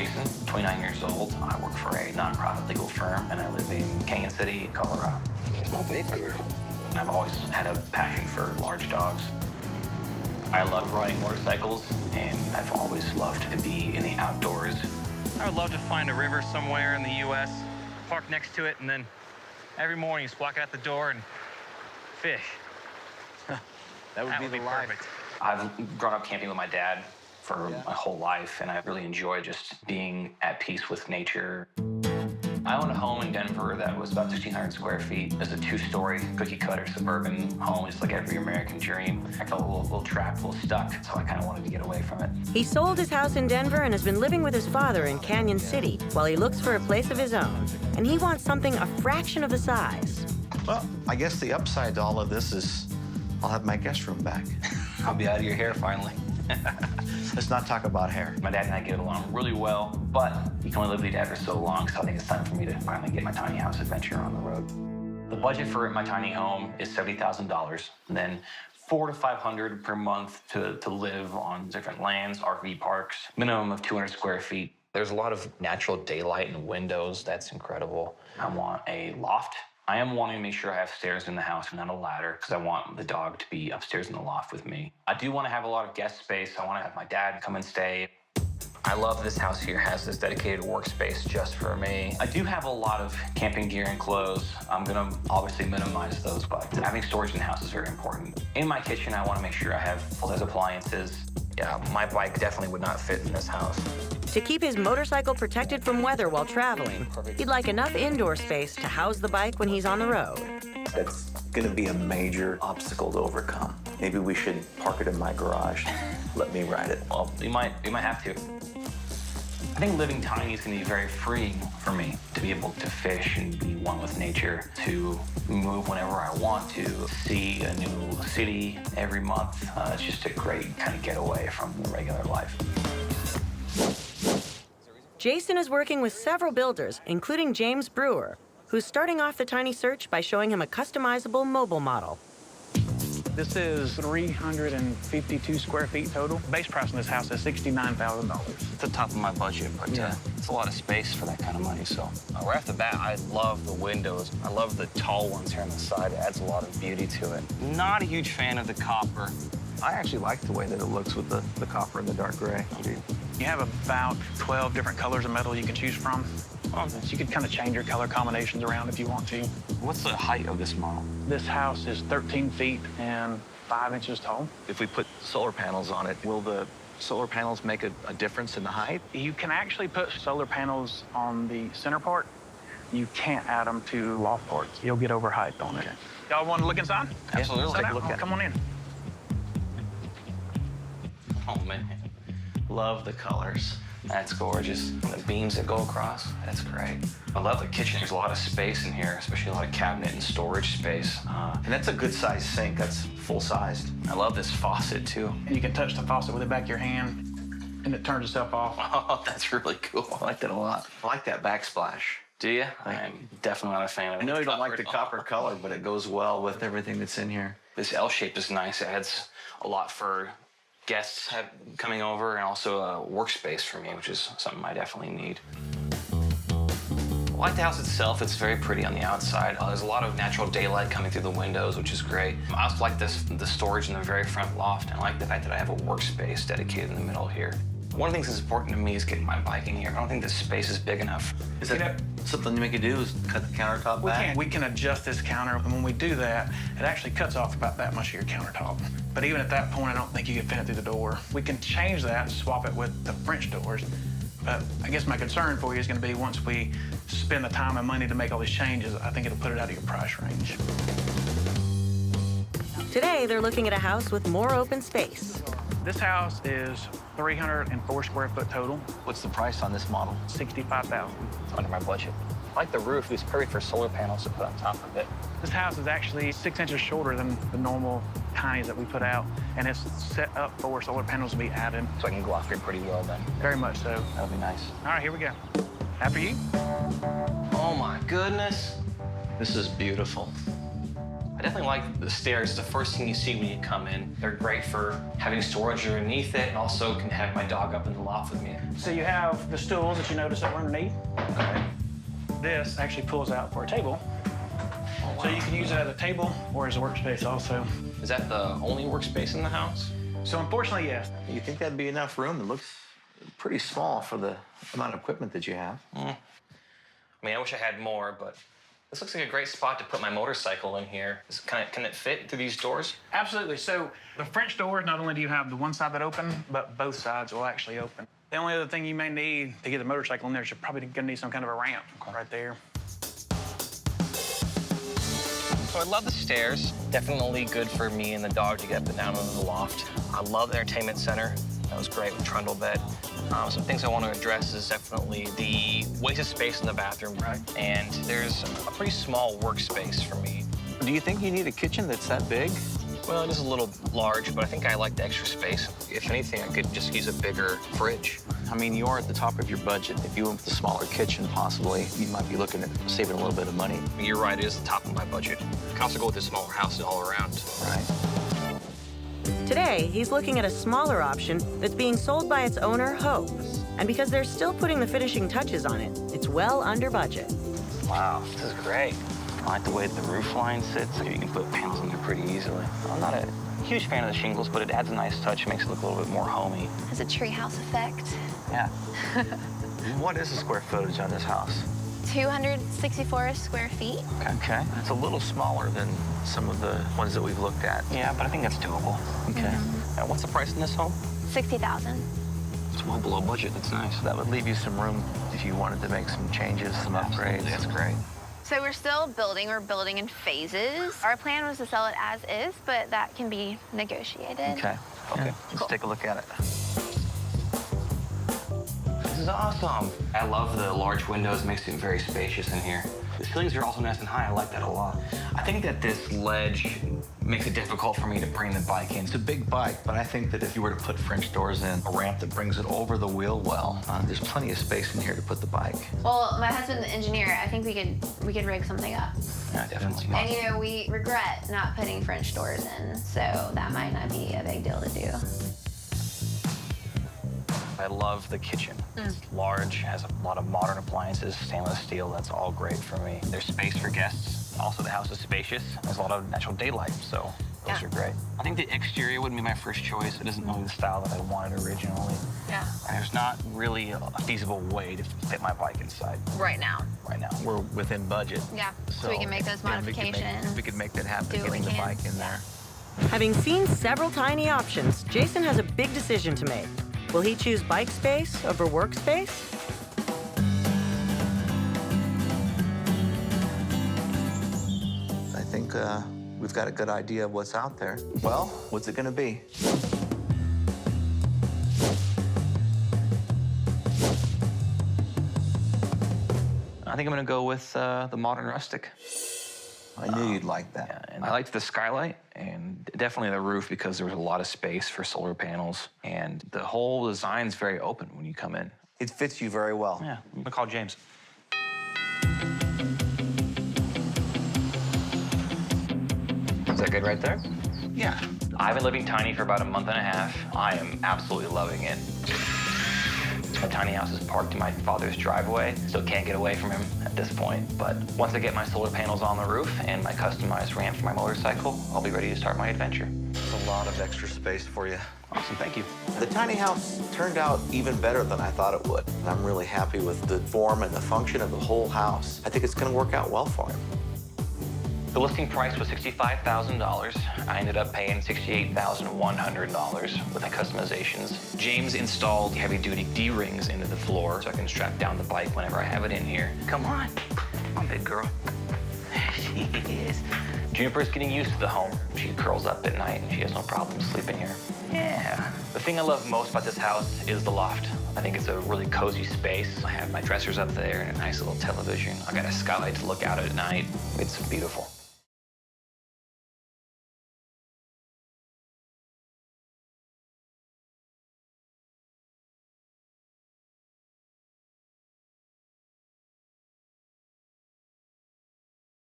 Jason, 29 years old. I work for a nonprofit legal firm, and I live in Canyon City, Colorado. It's my baby. And I've always had a passion for large dogs. I love riding motorcycles, and I've always loved to be in the outdoors. I would love to find a river somewhere in the U.S., park next to it, and then every morning just walk out the door and fish. That would be the life. Perfect. I've grown up camping with my dad for my whole life, and I really enjoy just being at peace with nature. I own a home in Denver that was about 1,600 square feet. It's a 2-story cookie-cutter suburban home. It's like every American dream. I felt a little trapped, a little stuck, so I kind of wanted to get away from it. He sold his house in Denver and has been living with his father in Canyon City while he looks for a place of his own. And he wants something a fraction of the size. Well, I guess the upside to all of this is I'll have my guest room back. I'll be out of your hair finally. Let's not talk about hair. My dad and I get along really well, but you can only live with your dad for so long, so I think it's time for me to finally get my tiny house adventure on the road. The budget for my tiny home is $70,000, and then $400 to $500 per month to live on different lands, RV parks, minimum of 200 square feet. There's a lot of natural daylight and windows. That's incredible. I want a loft. I am wanting to make sure I have stairs in the house and not a ladder because I want the dog to be upstairs in the loft with me. I do want to have a lot of guest space. I want to have my dad come and stay. I love this house here. It has this dedicated workspace just for me. I do have a lot of camping gear and clothes. I'm gonna obviously minimize those, but having storage in the house is very important. In my kitchen, I want to make sure I have full-size appliances. Yeah, my bike definitely would not fit in this house. To keep his motorcycle protected from weather while traveling, he'd like enough indoor space to house the bike when he's on the road. That's gonna be a major obstacle to overcome. Maybe we should park it in my garage. Let me ride it. Well, we might have to. I think living tiny is gonna be very freeing for me to be able to fish and be one with nature, to move whenever I want to, see a new city every month. It's just a great kind of getaway from the regular life. Jason is working with several builders, including James Brewer, who's starting off the tiny search by showing him a customizable mobile model. This is 352 square feet total. Base price on this house is $69,000. It's the top of my budget, but it's a lot of space for that kind of money. So right off the bat, I love the windows. I love the tall ones here on the side. It adds a lot of beauty to it. Not a huge fan of the copper. I actually like the way that it looks with the copper and the dark gray. You have about 12 different colors of metal you can choose from. So you could kind of change your color combinations around if you want to. What's the height of this model? This house is 13 feet and 5 inches tall. If we put solar panels on it, will the solar panels make a difference in the height? You can actually put solar panels on the center part. You can't add them to loft parts. You'll get over height on it. Y'all want to look inside? Absolutely. Take a look at it. Come on in. Oh, man. Love the colors. That's gorgeous. The beams that go across, that's great. I love the kitchen. There's a lot of space in here, especially a lot of cabinet and storage space. And that's a good-sized sink. That's full-sized. I love this faucet, too. And you can touch the faucet with the back of your hand, and it turns itself off. Oh, that's really cool. I like that a lot. I like that backsplash. Do you? I'm definitely not a fan of it. I know you don't like the copper color, but it goes well with everything that's in here. This L shape is nice. It adds a lot for guests coming over, and also a workspace for me, which is something I definitely need. I like the house itself. It's very pretty on the outside. There's a lot of natural daylight coming through the windows, which is great. I also like the storage in the very front loft, and I like the fact that I have a workspace dedicated in the middle here. One of the things that's important to me is getting my bike in here. I don't think this space is big enough. Is that something you can do, is cut the countertop back? We can adjust this counter, and when we do that, it actually cuts off about that much of your countertop. But even at that point, I don't think you can fit it through the door. We can change that, swap it with the French doors. But I guess my concern for you is going to be once we spend the time and money to make all these changes, I think it'll put it out of your price range. Today, they're looking at a house with more open space. This house is 304 square foot total. What's the price on this model? $65,000. It's under my budget. I like the roof. It's perfect for solar panels to put on top of it. This house is actually 6 inches shorter than the normal tinies that we put out, and it's set up for solar panels to be added. So I can go after it pretty well then. Very much so. That'll be nice. All right, here we go. After you. Oh my goodness. This is beautiful. I definitely like the stairs. It's the first thing you see when you come in. They're great for having storage underneath it, and also can have my dog up in the loft with me. So you have the stools that you notice that were underneath. Okay. This actually pulls out for a table. Oh, wow. So you can use it as a table or as a workspace also. Is that the only workspace in the house? So unfortunately, yes. You think that'd be enough room? It looks pretty small for the amount of equipment that you have. I mean, I wish I had more, but this looks like a great spot to put my motorcycle in here. Can it fit through these doors? Absolutely. So the French doors, not only do you have the one side that open, but both sides will actually open. The only other thing you may need to get the motorcycle in there is you're probably gonna need some kind of a ramp right there. So I love the stairs. Definitely good for me and the dog to get up and down into the loft. I love the entertainment center. That was great with trundle bed. Some things I want to address is definitely the wasted space in the bathroom. Right. And there's a pretty small workspace for me. Do you think you need a kitchen that's that big? Well, it is a little large, but I think I like the extra space. If anything, I could just use a bigger fridge. I mean, you are at the top of your budget. If you went with a smaller kitchen, possibly, you might be looking at saving a little bit of money. You're right, it is the top of my budget. I can also go with a smaller house all around. Right. Today, he's looking at a smaller option that's being sold by its owner, Hope. And because they're still putting the finishing touches on it, it's well under budget. Wow, this is great. I like the way the roof line sits. You can put panels in there pretty easily. I'm not a huge fan of the shingles, but it adds a nice touch, makes it look a little bit more homey. Has a treehouse effect. Yeah. What is the square footage on this house? 264 square feet. Okay. It's a little smaller than some of the ones that we've looked at. Yeah, but I think that's doable. Okay. What's the price in this home? $60,000. It's well below budget. That's nice. That would leave you some room if you wanted to make some changes, some upgrades. That's great. So we're still building. We're building in phases. Our plan was to sell it as is, but that can be negotiated. Okay. Okay. Yeah, let's take a look at it. This is awesome. I love the large windows. It makes it very spacious in here. The ceilings are also nice and high. I like that a lot. I think that this ledge makes it difficult for me to bring the bike in. It's a big bike, but I think that if you were to put French doors in, a ramp that brings it over the wheel well, there's plenty of space in here to put the bike. Well, my husband's the engineer. I think we could rig something up. Yeah, definitely. And you know, we regret not putting French doors in, so that might not be a big deal to do. I love the kitchen. It's large, has a lot of modern appliances, stainless steel. That's all great for me. There's space for guests. Also, the house is spacious. There's a lot of natural daylight, so those are great. I think the exterior would be my first choice. It isn't really the style that I wanted originally. Yeah. And there's not really a feasible way to fit my bike inside Right now. right now. We're within budget. Yeah. So we can make those yeah, we could make- modifications. We could make that happen, Do what getting we the can. bike in there. Having seen several tiny options, Jason has a big decision to make. Will he choose bike space over workspace? I think we've got a good idea of what's out there. Well, what's it gonna be? I think I'm gonna go with the modern rustic. I knew you'd like that. Yeah, and I liked the skylight and definitely the roof because there was a lot of space for solar panels. And the whole design's very open when you come in. It fits you very well. Yeah, I'm gonna call James. Is that good right there? Yeah. I've been living tiny for about a month and a half. I am absolutely loving it. My tiny house is parked in my father's driveway, so can't get away from him at this point. But once I get my solar panels on the roof and my customized ramp for my motorcycle, I'll be ready to start my adventure. It's a lot of extra space for you. Awesome, thank you. The tiny house turned out even better than I thought it would. And I'm really happy with the form and the function of the whole house. I think it's gonna work out well for him. The listing price was $65,000. I ended up paying $68,100 with my customizations. James installed heavy-duty D-rings into the floor so I can strap down the bike whenever I have it in here. Come on, big girl. There she is. Juniper's getting used to the home. She curls up at night and she has no problem sleeping here. Yeah. The thing I love most about this house is the loft. I think it's a really cozy space. I have my dressers up there and a nice little television. I got a skylight to look out at night. It's beautiful.